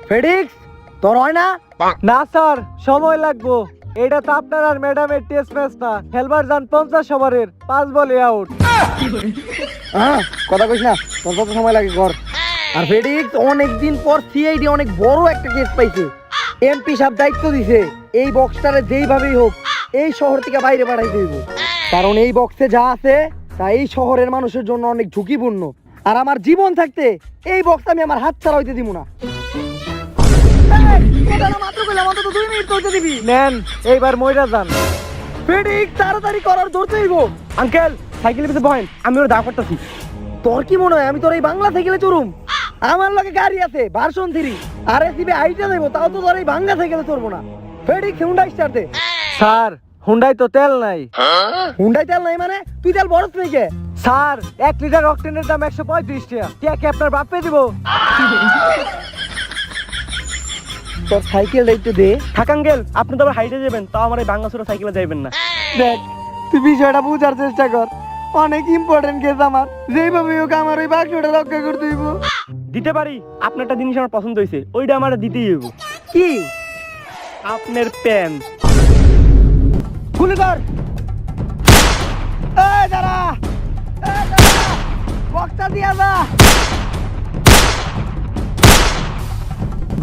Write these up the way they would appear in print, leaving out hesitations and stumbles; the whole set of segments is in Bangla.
ফেডিক্স তোর হয় না? না স্যার, সময় লাগবো। এটা তো আপনার আর ম্যাডামের টেস্ট ম্যাচ না, খেলবার যান 50 ওভারের 5 বলে আউট। কথা কইস না, তোর কত সময় লাগে কর। আর ফেডিক্স অনেকদিন পর সিআইডি অনেক বড় একটা কেস পাইছে। এমপি সাহেব দায়িত্ব দিছে এই বক্সটারে যেইভাবেই হোক এই শহর থেকে বাইরে পাঠাই দেব, কারণ এই বক্সে যা আছে তা এই শহরের মানুষের জন্য অনেক ঝুঁকিপূর্ণ। আর আমার জীবন থাকতে এই বক্স আমি আমার হাত ছাড়া হইতে দিব না। নেন, এইবার মইরা যান। ফেডিক্স তাড়াতাড়ি করার ধরতে হইব। আঙ্কেল সাইকেলের পিছে বহেন, আমি ওর দাও করতেছি। তোর কি মনে হয় আমি তোর এই বাংলা সাইকেলে চড়ুম? আমার লগে গাড়ি আছে ভার্সন 3, আর এসিবি আইটা দেব, তাও তো তোর এই বাংলা সাইকেলে চড়বো না। ফেডিক্স হুন্ডাই স্টার্ট দে। স্যার হুন্ডাই তো তেল নাই। হুন্ডাই তেল নাই মানে তুই তেল বড় তুই কে? স্যার 1 লিটার অক্টেনের দাম 135 টাকা। কে আপনার বাপে দিব? তোর সাইকেল একটু দে। থাক আঙ্কেল, আপনি তো আবার হাইটে যাবেন, তাও আমার এই ভাঙাচোরা সাইকেলে যাইবেন না। দেখ তুই বিষয়টা বুঝার চেষ্টা কর, অনেক ইম্পর্টেন্ট কেস আমার, যেইভাবে হোক আমার ওই বাক্সটা রক্ষা করতে হইব। দিতে পারি, আপনার একটা জিনিস আমার পছন্দ হয়েছে, ওইটা আমার দিতেই হইব। কি? আপনার প্যান খুলে কর। এই দাঁড়া, বক্সটা দিয়া যা।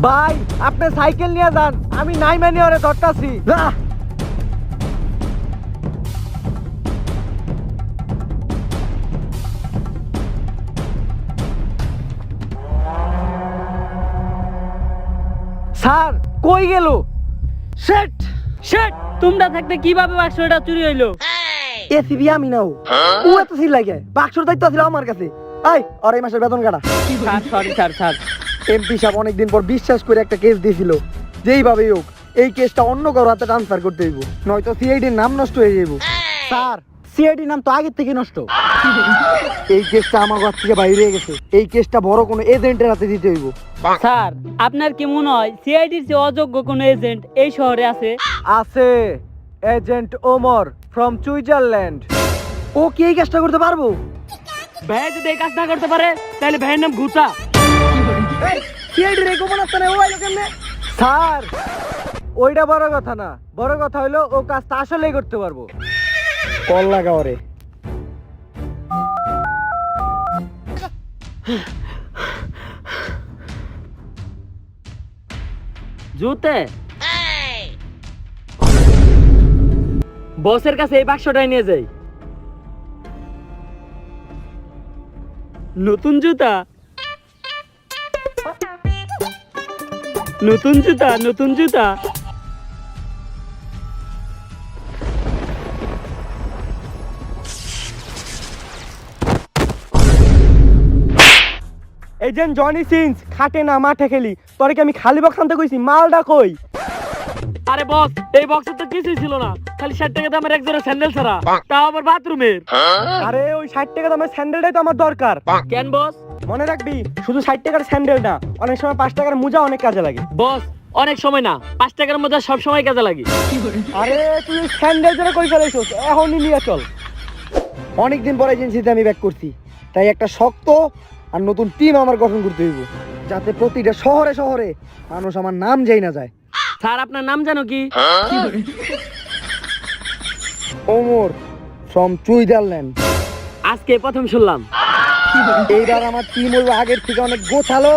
ভাই আপনি সাইকেল নিয়ে যান, আমি নাই মানে ওরে ধরতাছি। যা। স্যার কই গেল? শেট শেট, তোমরা থাকতে কিভাবে বাক্সটা চুরি হইলো? এসিবি আমি নাও, ও এত সিল লাগে, বাক্সর দায়িত্ব ছিল আমার কাছে। আই আর এই মাসের বেতন কাটা। Sir sorry sir, sir MP সাহেব অনেকদিন পর বিশ্বাস করে একটা কেস দিয়েছিল, যেইভাবেই হোক এই কেসটা অন্য কারো হাতে ট্রান্সফার করতে হইব, নয়তো সিআইডির নাম নষ্ট হয়ে যাইব। স্যার সিআইডির নাম তো আগের থেকে নষ্ট। এই কেসটা আমার হাত থেকে বাইরে হয়ে গেছে, এই কেসটা বড় কোনো এজেন্টের হাতে দিতে হইব। স্যার আপনার কি মনে হয় সিআইডির যে অযোগ্য কোনো এজেন্ট এই শহরে আছে? আছে, এজেন্ট ওমর ফ্রম সুইজারল্যান্ড। ও কি এই কাজটা করতে পারবো? ভাই যদি এই কাজ না করতে পারে তাহলে ভাইয়ের নাম ঘুতা। স্যার ওইটা বড় কথা না, বড় কথা হইলো ও কাজটা আসলেই করতে পারবো। কল লাগাও রে। জুতে বসের কাছে এই বাক্সটাই নিয়ে যাই। নতুন জুতা, নতুন জুতা, নতুন জুতা। এজেন্ট জনি সিন্স খাটে না মাঠে খেলি, তোরে কি আমি খালি বক্স আনতে কইছি? মালটা কই? আরে বস, এই বক্সে তো কিছুই ছিল না, খালি 60 টাকা দামের এক জোড়া স্যান্ডেল ছাড়া, তাও আবার বাথরুমের। আরে ওই 60 টাকা দামের স্যান্ডেলটাই তো আমার দরকার। কেন বস? মনে রাখবি শুধু 60 টাকার স্যান্ডেল না, অনেক সময় 5 টাকার মোজা অনেক কাজে লাগে। বস অনেক সময় না, 5 টাকার মধ্যে সব সময় কাজে লাগে। আরে তুই স্যান্ডেল জন্য কই ফেলাইছস, এখনই নিয়ে চল। অনেকদিন পর এজেন্সিতে আমি ব্যাক করছি, তাই একটা শক্ত আর নতুন টিম আমার গঠন করতে হইব, যাতে প্রতিটা শহরে শহরে মানুষ আমার নাম যাই না যায়। স্যার আপনার নাম জানো কি? Omar from Switzerland. আজকে প্রথম শুনলাম। এইবার আমার টিম হইব আগের থেকে অনেক গোছালো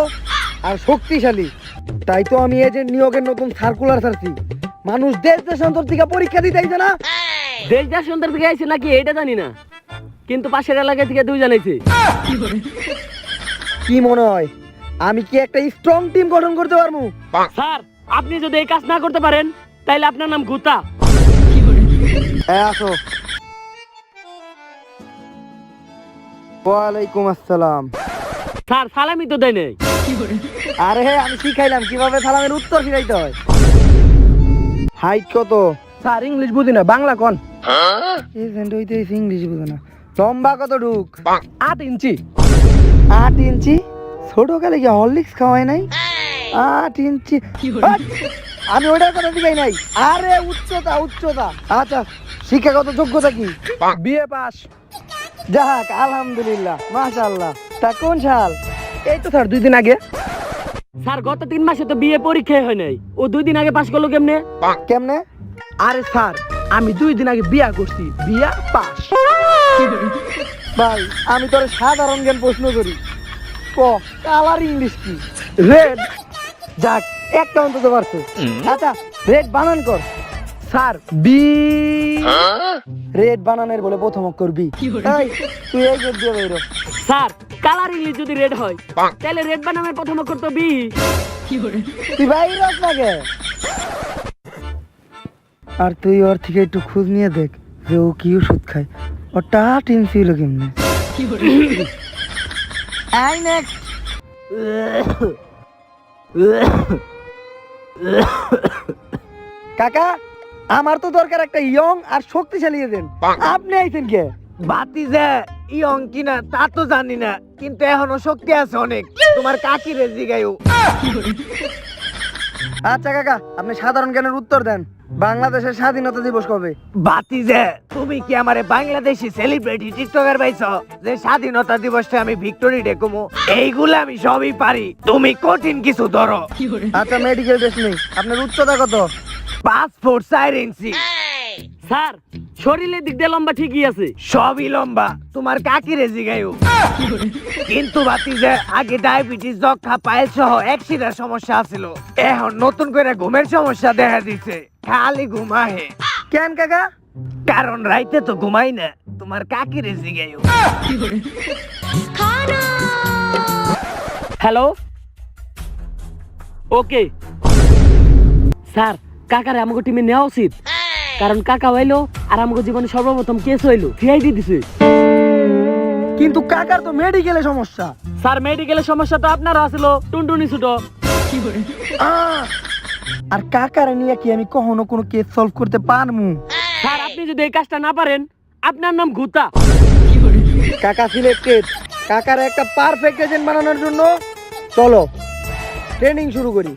আর শক্তিশালী, তাই তো আমি এজেন্ট নিয়োগের নতুন সার্কুলার ছাড়ছি। মানুষ দেশ দেশান্তর থেকে পরীক্ষা দিতে আইছে না। দেশ দেশান্তর থেকে আইছে নাকি এটা জানি না, কিন্তু পাশের এলাকা থেকে 2 জানাইছে। কি মনে হয় আমি কি একটা স্ট্রং টিম গঠন করতে পারবো? স্যার আপনি যদি এই কাজ না করতে পারেন তাহলে আপনার নাম ঘুতা। আসো। ওয়ালাইকুম আসসালাম। স্যার সালামি তো দেয় নাই। আরে আমি শিখাইলাম কিভাবে সালামের উত্তর শিখাইতে হয়। হাইট কত? স্যার ইংলিশ বুঝি না, বাংলা কোন? এজেন্ট হইতে ইংলিশ বুঝে না। লম্বা কত ঢুক? 8 ইঞ্চি। 8 ইঞ্চি? ছোট কালে কি হরলিক্স খাওয়াই নাই? 8 ইঞ্চি। আমি ওটার কথা শিখাই নাই। আরে উচ্চতা, উচ্চতা। আচ্ছা শিক্ষাগত যোগ্যতা কি? BA pass. যাক আলহামদুলিল্লাহ, মাশাআল্লাহ। তা কোন সাল? এই তো স্যার 2 দিন আগে। স্যার গত 3 মাসে তো বিয়ে পরীক্ষাই হয় নাই, ও 2 দিন আগে পাস করলো কেমনে? কেমনে? আরে স্যার, আমি 2 দিন আগে বিয়া করছি, বিয়া পাস। ভাই আমি তোর সাধারণ জ্ঞান প্রশ্ন করি, ক কালার ইংলিশ কি? রেড। যাক, একটা অন্তত পারছো। আচ্ছা রেড বানান কর। Sir B. রেড বানানের বলে প্রথম অক্ষর বি। এই তুই এই গেট দিয়ে বেরো। স্যার কালার ইংলিশ যদি রেড হয় তাহলে রেড বানামের প্রথম অক্ষর তো বি। তুই বাইরে লাগে। আর তুই ওর থেকে একটু খোঁজ নিয়ে দেখ যে ও কি ওষুধ খায়, ওটা টিম ছিল কেমনে। I next. কাকা, আমার তো দরকার একটা ইয়ং আর শক্তিশালী এজেন্ট, আপনি আইছেন কে? বাতিজা ইয়ং কিনা তা তো জানি না, কিন্তু এখনো শক্তি আছে অনেক। তোমার কাকি রে জিগাইও। আচ্ছা কাকা, আপনি সাধারণ জ্ঞানের উত্তর দেন। বাংলাদেশের স্বাধীনতা দিবস কবে? বাতিজা তুমি কি আমারে বাংলাদেশি সেলিব্রিটি টিকটকার পাইছ যে স্বাধীনতা দিবসটা আমি ভিক্টোরি ডে কমু? এইগুলো আমি সবই পারি, তুমি কঠিন কিছু ধরো। আচ্ছা মেডিকেল টেস্ট নেই, আপনার উচ্চতা কত? 5 ফুট 4 ইঞ্চি। স্যার শরীরের দিক দিয়ে লম্বা ঠিকই আছে। সবই লম্বা, তোমার কাকি রে জিগাইও। কিন্তু বাতিজা আগে ডায়াবেটিস, যক্ষা, পাইলস সহ অ্যাক্সিডেন্ট সমস্যা আছিল, এখন নতুন করে ঘুমের সমস্যা দেখা দিছে, খালি ঘুমাহে। কেন কাকা? কারণ রাইতে তো ঘুমাই না, তোমার কাকি রে জিগাইও। হ্যালো, ওকে স্যার, কাকারে আমাকে টিমে নেওয়া উচিত, কারণ কাকা হইলো আর আমাকে জীবনে সর্বপ্রথম কেস হইলো সিআইডি দিছে। কিন্তু কাকার তো মেডিকেলে সমস্যা। স্যার মেডিকেলের সমস্যা তো আপনারও আছিল, টুনটুনি ছুটো। আহ! আর কাকারে নিয়ে কি আমি কখনো কোনো কেস সলভ করতে পারমু? স্যার আপনি যদি এই কাজটা না পারেন, আপনার নাম গুতা। কাকা সিলেক্টেড। কাকার একটা পারফেক্ট এজেন্ট বানানোর জন্য চলো ট্রেনিং শুরু করি।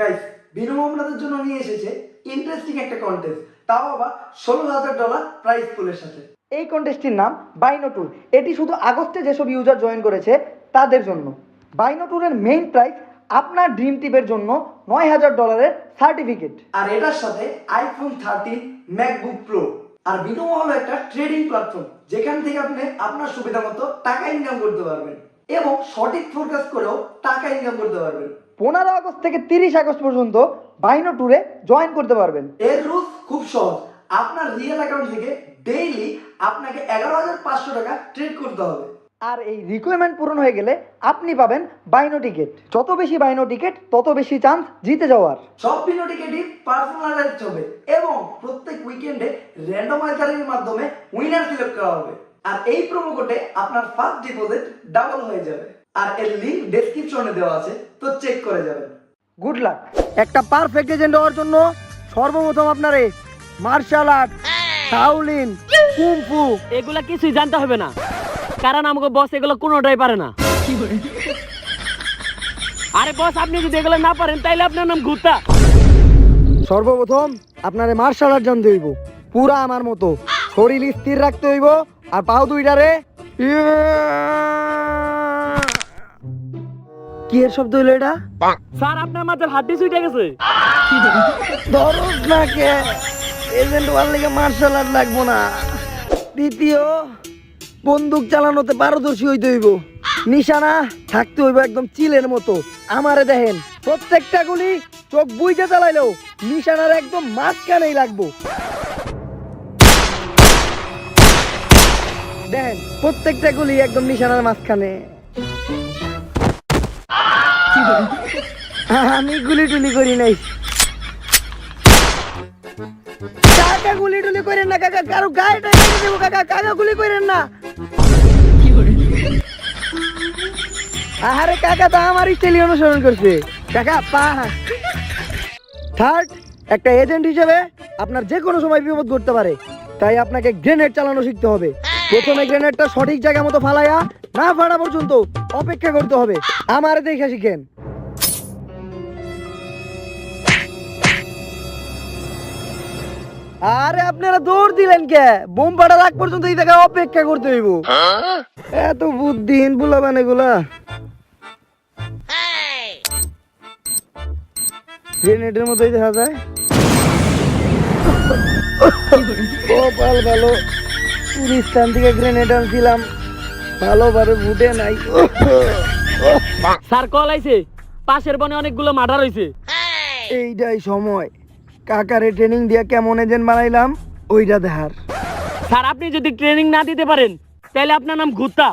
গাইস, বিনু মামলাদের জন্য নিয়ে এসেছে ইন্টারেস্টিং একটা কন্টেস্ট, তাও আবার $16,000 প্রাইজ পুলের সাথে। এই কন্টেস্টটির নাম বাইনো ট্যুর। এটি শুধু আগস্টে যেসব ইউজার জয়েন করেছে তাদের জন্য। বাইনো ট্যুরের মেইন প্রাইজ আপনার ড্রিম টিপের জন্য $9,000 সার্টিফিকেট, আর এটার সাথে iPhone 13 ম্যাকবুক প্রো। আর বিনোমো হলো একটা ট্রেডিং প্ল্যাটফর্ম, যেখান থেকে আপনি আপনার সুবিধা মতো টাকা ইনকাম করতে পারবেন এবং সঠিক ফোরকাস্ট করেও টাকা ইনকাম করতে পারবেন। 15 আগস্ট থেকে 30 আগস্ট পর্যন্ত বাইনো ট্যুরে জয়েন করতে পারবেন। এর রুলস খুব সহজ। আপনার রিয়েল অ্যাকাউন্ট থেকে ডেইলি আপনাকে 11,500 টাকা ট্রেড করতে হবে, আর এই রিকোয়ারমেন্ট পূরণ হয়ে গেলে আপনি পাবেন বাইনো টিকেট। যত বেশি বাইনো টিকেট তত বেশি চান্স জিতে যাওয়ার। সব বিনো টিকেটই পার্সোনালাইজড হবে এবং প্রত্যেক উইকেন্ডে র্যান্ডমাইজারের মাধ্যমে উইনার সিলেক্ট করা হবে। আর এই প্রোমো কোডে আপনার ফার্স্ট ডিপোজিট ডাবল হয়ে যাবে। আর এর লিংক ডেসক্রিপশনে দেওয়া আছে, তো চেক করে যাবেন। Good luck. একটা পারফেক্ট এজেন্ট হওয়ার জন্য সর্বপ্রথম আপনারে মার্শাল আর্ট, শাওলিন, কুংফু এগুলা কিছুই জানতে হবে না, কারণ আমাকে বস এগুলো কোনোটাই পারে না। আরে বস, আপনি যদি এগুলো না পারেন তাইলে আপনার নাম গুতা। সর্বপ্রথম আপনারে মার্শাল আর্ট জানতে হইব, পুরা আমার মতো শরীর স্থির রাখতে হইব, আর পাও দুইটারে কি এর শব্দ হইলো এটা? স্যার আপনার মাথার হাড্ডি ছুটে গেছে। দরজ না কে এজেন্ট ওয়ার লেগে মার্শাল আর্ট লাগবো না। দ্বিতীয়, বন্দুক চালানোতে পারদর্শী হইতে হইব, নিশানা থাকতে হইব একদম চিলের মতো। আমারে দেখেন, প্রত্যেকটা গুলি চোখ বুইজে চালাইলেও নিশানার একদম মাঝখানেই লাগবো। দেখেন, প্রত্যেকটা গুলি একদম নিশানার মাঝখানে। আমি গুলি টুলি করি নাই। কাকা গুলি টুলি করেন না কাকা, কারো গায়েটা কেটে দেবো কাকা, কাকা গুলি করেন না। আরে কাকা তো আমার স্টাইল অনুসরণ করছে কাকা। থার্ড, একটা এজেন্ট হিসেবে আপনার যে কোনো সময় বিপদ করতে পারে, তাই আপনাকে গ্রেনেড চালানো শিখতে হবে। প্রথমে গ্রেনেডটা সঠিক জায়গা মতো ফালাইয়া না ফাটা পর্যন্ত অপেক্ষা করতে হবে। আমারে দেখে শিখেন। আরে আপনারা দৌড় দিলেন কে? বোম ফাটার আগ পর্যন্ত এই জায়গায় অপেক্ষা করতে হইব। এত বুদ্ধিহীন বুলাবান এগুলা। গ্রেনেডের মতোই দেখা যায়। ও পাল ভালো, পুলিশস্থান থেকে গ্রেনেড আনছিলাম, ভালোভাবে ফুটে নাই। স্যার কল আইছে, পাশের বনে অনেকগুলো মার্ডার হইছে। এইটাই সময় কাকারে ট্রেনিং দিয়া কেমন এজেন্ট বানাইলাম ওইটা দেখার। স্যার আপনি যদি ট্রেনিং না দিতে পারেন তাহলে আপনার নাম গুত্তা।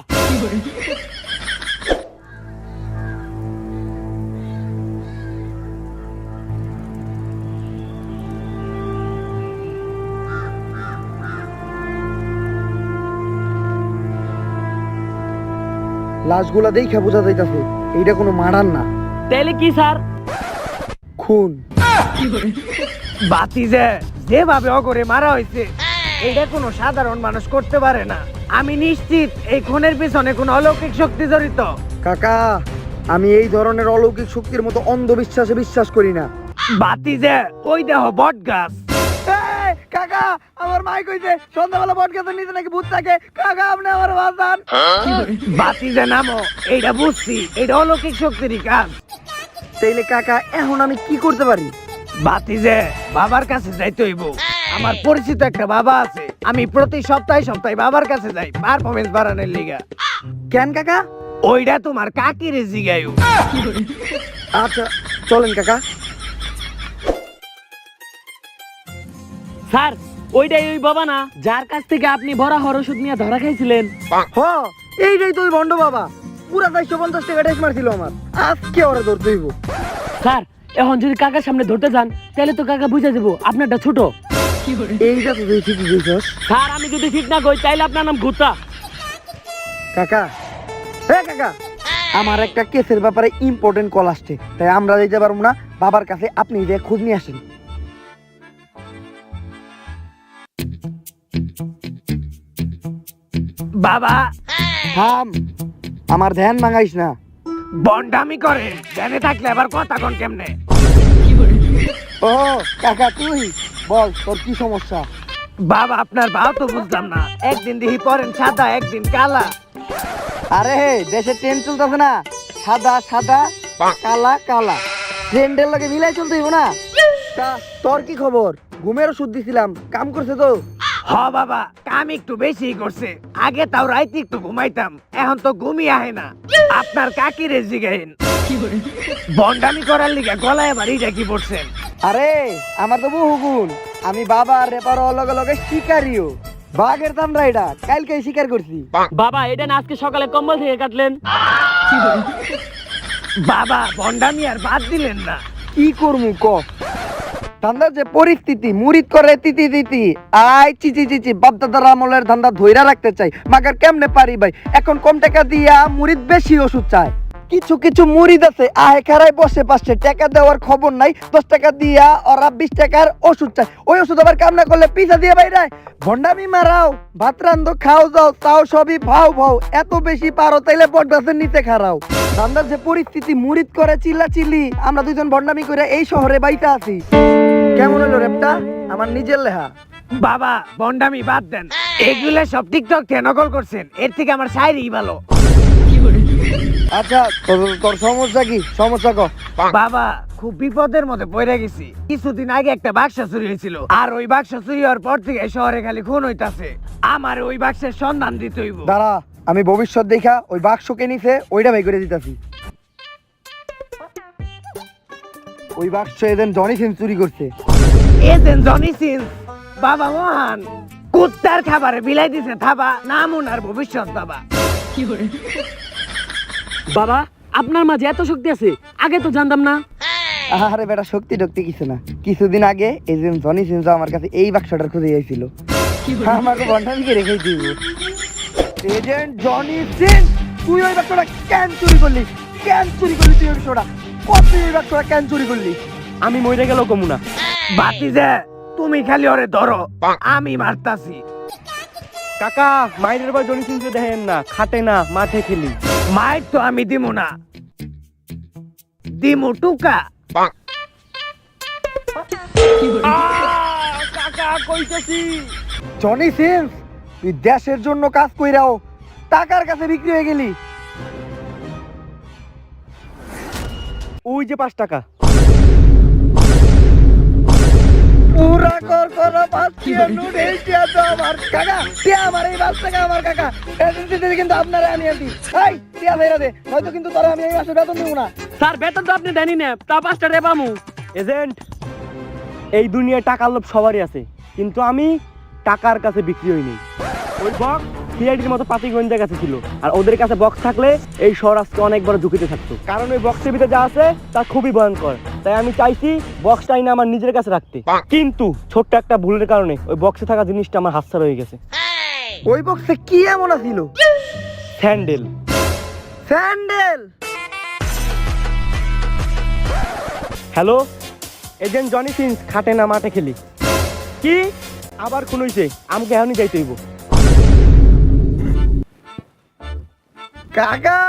লাশগুলা দেখা বোঝা যাইতাছে এইটা কোনো মার্ডার না, তাহলে কি স্যার? খুন। বাতি যেভাবে অগরে মারা হয়েছে এটা কোনো সাধারণ মানুষ করতে পারে না। আমি নিশ্চিত এই খুনের পিছনে কোনো অলৌকিক শক্তি জড়িত। কাকা, আমি এই ধরনের অলৌকিক শক্তির মতো অন্ধবিশ্বাসে বিশ্বাস করি না। বাতি ওই দেহ বট গাছ। কাকা, আমার মাই কইছে সন্ধ্যাবেলা বট গাছের নিচে নাকি ভূত থাকে। কাকা, আপনি আমার বাঁচান। বাতি নামো, এইটা বুঝছি, এটা অলৌকিক শক্তিরই কাজ। তাইলে কাকা, এখন আমি কি করতে পারি? বাতি বাবার কাছে যাইতে হইব। আমার পরিচিত একটা বাবা আছে, আমি প্রতি সপ্তাহে বাবার কাছে যাই পারফরমেন্স বাড়ানোর লিগা। কেন কাকা? ওইটা তোমার কাকিরে জিগাইও। আচ্ছা চলেন কাকা। স্যার ওইটাই ওই বাবা না যার কাছ থেকে আপনি ভরা হর ওষুধ নিয়ে ধরা খাইছিলেন? হ, এইটাই তো ওই ভণ্ড বাবা। পুরা 450 টাকা ট্যাক্স মারছিল আমার। আজকে ওরা ধরতে হইব। স্যার এখন যদি কাকার সামনে ধরতে যান তাহলে তো কাকা বুঝে দেবো আপনারটা ছোট। এইটা তো তুই ঠিকই কইছস। স্যার আমি যদি ঠিক না কই তাইলে আপনার নাম গুত্তা। কাকা, হ্যাঁ কাকা, আমার একটা কেসের ব্যাপারে ইম্পর্টেন্ট কল আসছে, তাই আমরা যেতে পারবো না। বাবার কাছে আপনি যে খোঁজ নিয়ে আসেন। বাবা থাম, আমার ধ্যান ভাঙাইস না। বন্ডামি করে জানে থাকলে আবার কথা কোন কেমনে? ও কাকা, তুই বল তোর কি সমস্যা? বাবা আপনার ভাও তো বুঝলাম না, একদিন দেখি পরেন সাদা একদিন কালা। আরে দেশে ট্রেন চলতেছে না, সাদা সাদা কালা কালা, ট্রেন্ডের লগে মিলাই চলতে হইব না। তা তোর কি খবর? ঘুমের ওষুধ দিছিলাম, কাম করছে তো? হ বাবা, কাম একটু বেশি করছে। আগে তাও রাইতে একটু ঘুমাইতাম, এখন তো ঘুমই আহে না। আপনার কাকিরে জিগাইন, বন্ডামি করার লিগা গলায় বাড়ি ডাকি পড়ছেন। আরে আমার তো বহু গুণ, আমি বাবা রেপার লগে লগে শিকারিও। বাঘের দামরা এটা কালকে শিকার করছি। বাবা এটা না আজকে সকালে কম্বল থেকে কাটলেন। বাবা বন্ডামি আর বাদ দিলেন না। কি করমু ক? ধান্দার যে পরিস্থিতি, মুরিদ করে তিতি তিতি, আই চিচি চিচি বাপদাদার আমলের ধান্দা ধইরা রাখতে চাই, মাগার কেমনে পারি ভাই? এখন কম টাকা দিয়া মুরিদ বেশি ওষুধ চায়। কিছু কিছু মুরিদ আছে আহে খারায় বসে পাশে, টাকা দেওয়ার খবর নাই, 10 টাকা দিয়া ওরা 20 টাকার ওষুধ চায়। ওই ওষুধ আবার কাম না করলে পিছা দিয়ে বাইরায়। ভন্ডামি মারাও, ভাত রান্ধো, খাও যাও, তাও সবই ভাও ভাও। এত বেশি পারো তাইলে বটগাছের নিচে খারাও। ধান্দার যে পরিস্থিতি, মুরিদ করে চিল্লা চিল্লি, আমরা দুইজন ভন্ডামি করে এই শহরে বাইতে আছি। কেমন হলো রেপটা? আমার নিজের লেহা। বাবা বন্ডামি বাদ দেন, এগুলা সব টিকটক থেকে নকল করছেন, এর থেকে আমার শায়রি ভালো। আচ্ছা তোর সমস্যা কি? সমস্যা ক। বাবা খুব বিপদের মধ্যে পড়ে গেছি। কিছুদিন আগে একটা বাক্স চুরি হয়েছিল, আর ওই বাক্স চুরি হওয়ার পর থেকে শহরে খালি খুন হইতাছে। আমার ওই বাক্সের সন্ধান দিতে হইব। দাঁড়া, আমি ভবিষ্যৎ দেখা ওই বাক্সকে নিছে ওইটা বাই করে দিতাছি। ওই বাক্স এদিন জনি সিং চুরি করছে। এজেন্ট জনি সিং, বাবা মহান, কুত্তার খাবারে বিলাই দিছে থাবা, নাম ওনার ভবিষ্যৎ বাবা। বাবা আপনার মাঝে এত শক্তি আছে, আগে তো জানতাম না। আরে বেটা, শক্তি টক্তি কিছু না। কিছুদিন আগে এজেন্ট জনি সিং আমার কাছে এই বাক্সটার খুঁজে আইছিল, আমাকে বন্ধানিকে রেখেই দিব। এজেন্ট জনি সিং, তুই ওই বাক্সটা কেন চুরি করলি? কেন চুরি করলি তুই ওই বাক্সটা? কত ওই বাক্সটা কেন চুরি করলি? আমি মরে গেল কমুনা। বাতি তুমি খালি ওরে ধরো, আমি মারতাছি। কাকা মাইরের বার জনি সিং দেখেন না, খাটে না, মাঠে খেলি। মায়ের তো আমি দিমু না, দিমু টুকা। কাকা কইতেছি। জনি সিং, তুই দেশের জন্য কাজ কইরাও টাকার কাছে বিক্রি হয়ে গেলি। ওই যে 5 টাকা। পুরা কর কর পাচ্ছি নোট এই টিয়া তো আমার কাকা টিয়া আমার এই বাস থেকে আমার কাকা এজেন্সিতে কিন্তু আপনারা আমি আনছি এই টিয়া ভাইরা দে হয়তো কিন্তু তোরা আমি এই মাসে বেতন দেব না স্যার বেতন তো আপনি দেনই না তা 5টা রে পামু। এজেন্ট, এই দুনিয়ায় টাকার লোভ সবারই আছে, কিন্তু আমি টাকার কাছে বিক্রি হইনি। ওই বক্স সিআইডির মতো পাতি গোয়েন্দার কাছে ছিল, আর ওদের কাছে বক্স থাকলে এই শহর আজকে অনেক বড় ঝুঁকিতে থাকতো, কারণ ওই বক্সের ভিতরে যা আছে তা খুবই ভয়ঙ্কর। তাই আমি চাইছি বক্সটাই না আমার নিজের কাছে রাখতে, কিন্তু ছোট্ট একটা ভুলের কারণে ওই বক্সে থাকা জিনিসটা আমার হাতছাড়া হয়ে গেছে। ওই বক্সে কি এমন ছিল? Sandal. Sandal? Hello, agent Johnny Sins, খাটে না মাঠে খেলি। কি আবার খুন হইছে? আমাকে এখনই যাইতে হইব। কাকা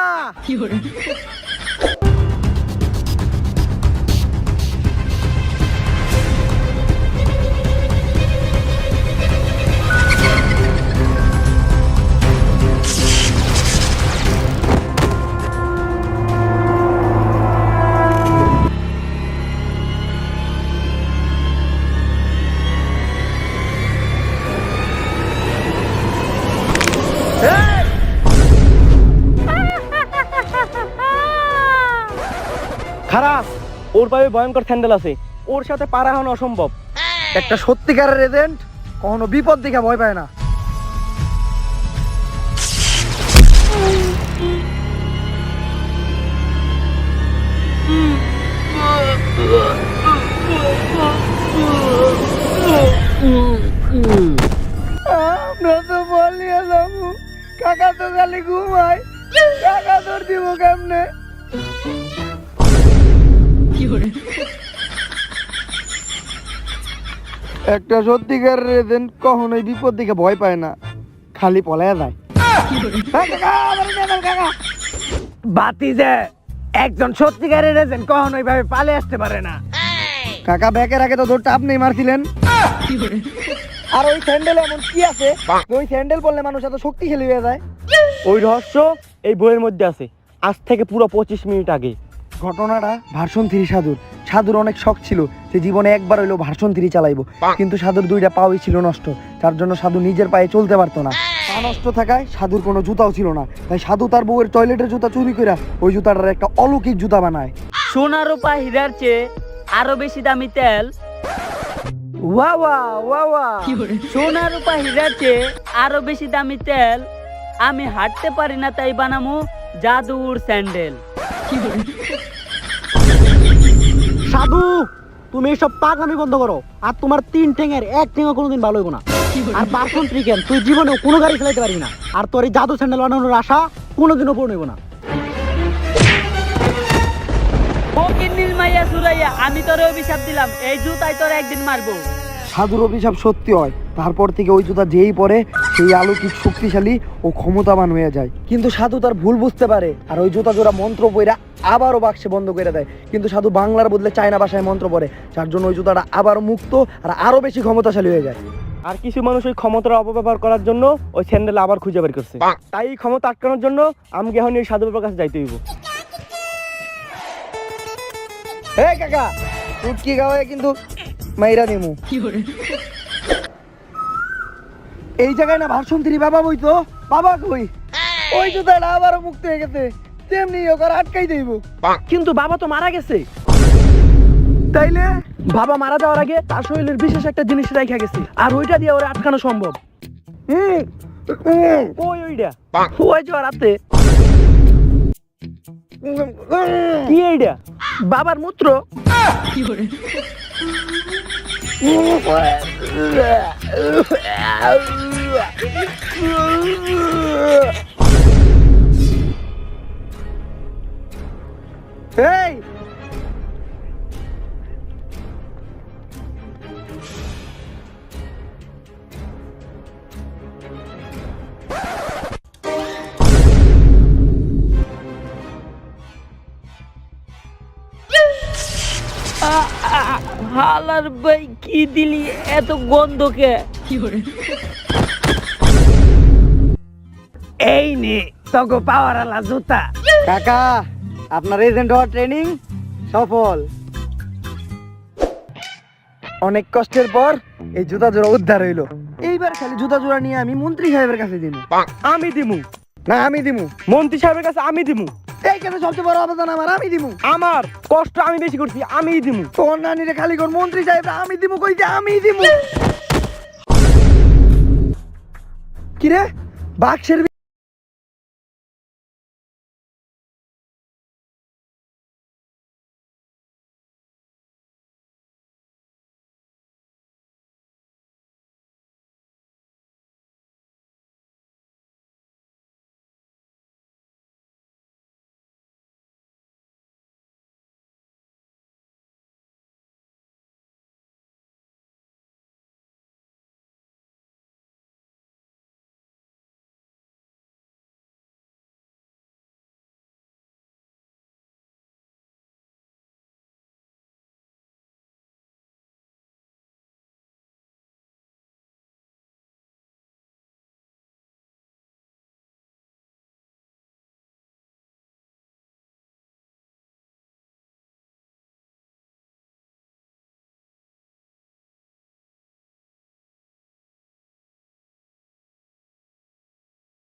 খারাপ, ওর পায়ে ভয়ঙ্কর স্যান্ডেল আছে, ওর সাথে পারা হওয়া অসম্ভব। একটা সত্যিকারের এজেন্ট কখনো বিপদ দেখে ভয় পায় না। আমরা তো বলিয়া যাবো, কাকা তো খালি ঘুমায়, কাকা তোর দিব কেমনে? একটা সত্যিকারের এজেন্ট কখনোই বিপদ দেখে ভয় পায় না, খালি পলায়া যায়। বাতি যে একজন সত্যিকারের এজেন্ট কখনোই ভাবে পালে আসতে পারে না। কাকা ব্যাকের আগে তো দৌড়টা আপনি মারছিলেন। আর ওই স্যান্ডেল এমন কি আছে যে ওই স্যান্ডেল পরলে মানুষ এত শক্তিশালী হয়ে যায়? ওই রহস্য এই বইয়ের মধ্যে আছে, আজ থেকে পুরো 25 মিনিট আগে। ঘটনাটা ভার্সন 3 সাধুর। সাধুর অনেক শখ ছিল যে জীবনে একবার হইলেও ভার্সন 3 চালাইবো, কিন্তু সাধুর 2টা পাওই ছিল নষ্ট, যার জন্য সাধু নিজের পায়ে চলতে পারতো না। পা নষ্ট থাকায় সাধুর কোনো জুতাও ছিল না, তাই সাধু তার বউয়ের টয়লেটের জুতা চুরি করে ওই জুতাটার একটা অলৌকিক জুতা বানায়। সোনা রূপা হীরার চেয়ে আরো বেশি দামি তেল। ওয়া ওয়া ওয়া ওয়া। সোনা রূপা হীরার চেয়ে আরো বেশি দামি তেল। আমি হাঁটতে পারি না তাই বানামু জাদুর স্যান্ডেল। সাধু, তুমি এসব পাগলামি বন্ধ করো, আর তোমার 3 ঠ্যাঙের 1 ঠ্যাঙও কোনোদিন ভালো হইব না। আর ভার্সন 3 কেন, তুই জীবনেও কোনো গাড়ি চালাতে পারবি না, আর তোর এই জাদু স্যান্ডেল বানানোর আশা কোনোদিনও পূর্ণ হইব না। ফকিন্নির মাইয়া সুরাইয়া, আমি তোরে অভিশাপ দিলাম, এই জুতাই তোরে একদিন মারবো। সাধুর অভিশাপ সত্যি হয়, তারপর থেকে ওই জুতা যেই পরে সেই অলৌকিক শক্তিশালী ও ক্ষমতাবান হয়ে যায়। কিন্তু সাধু তার ভুল বুঝতে পারে, আর ওই জুতা জোড়া মন্ত্র পইরা আবারও বাক্সে বন্ধ করে দেয়। কিন্তু সাধু বাংলার বদলে চায়না ভাষায় মন্ত্র পড়ে, যার জন্য ওই জুতাটা আবার মুক্ত আর আরো বেশি ক্ষমতাশালী হয়ে যায়। আর কিছু মানুষ ওই ক্ষমতার অপব্যবহার করার জন্য ওই স্যান্ডেল আবার খুঁজে বের করছে। তাই এই ক্ষমতা আটকানোর জন্য আমাকে এখন এই সাধু বাবার কাছে যাইতে হইব। হে কাকা, উটকি গাওয়ায় কিন্তু মাইরা নিমু। এই জায়গায় না ভার্সন 3 বাবা বই তো, বাবা কই? ওই জুতাটা আবারও মুক্ত হয়ে গেছে, তেমনি ওকে আটকাই দেব। কিন্তু বাবা তো মারা গেছে। তাইলে বাবা মারা যাওয়ার আগে তার শরীরের বিশেষ একটা জিনিস রেখে গেছে, আর ওইটা দিয়ে ওরা আটকানো সম্ভব। ওই ওইটা ওই যে রাতে কি এইটা? বাবার মূত্র। এই হালার ভাই কি দিলি, এত গন্ধকে? এই নে তোকে পাওয়ার আলা জুতা। কাকা, আপনার এজেন্ট হওয়ার ট্রেনিং সফল। অনেক কষ্টের পর এই জুতা জোড়া উদ্ধার হইলো। এইবার খালি জুতা জোড়া নিয়ে আমি মন্ত্রী সাহেবের কাছে দিমু। আমি দিমু। না আমি দিমু। মন্ত্রী সাহেবের কাছে আমি দিমু। এই কেন সবচেয়ে বড় অবদান আমার, আমি দিমু। আমার কষ্ট আমি বেশি করছি, আমিই দিমু। তোর নানিরে খালি কোন মন্ত্রী সাহেব আমি দিমু কইতে, আমি দিমু। কিরে বাক্সের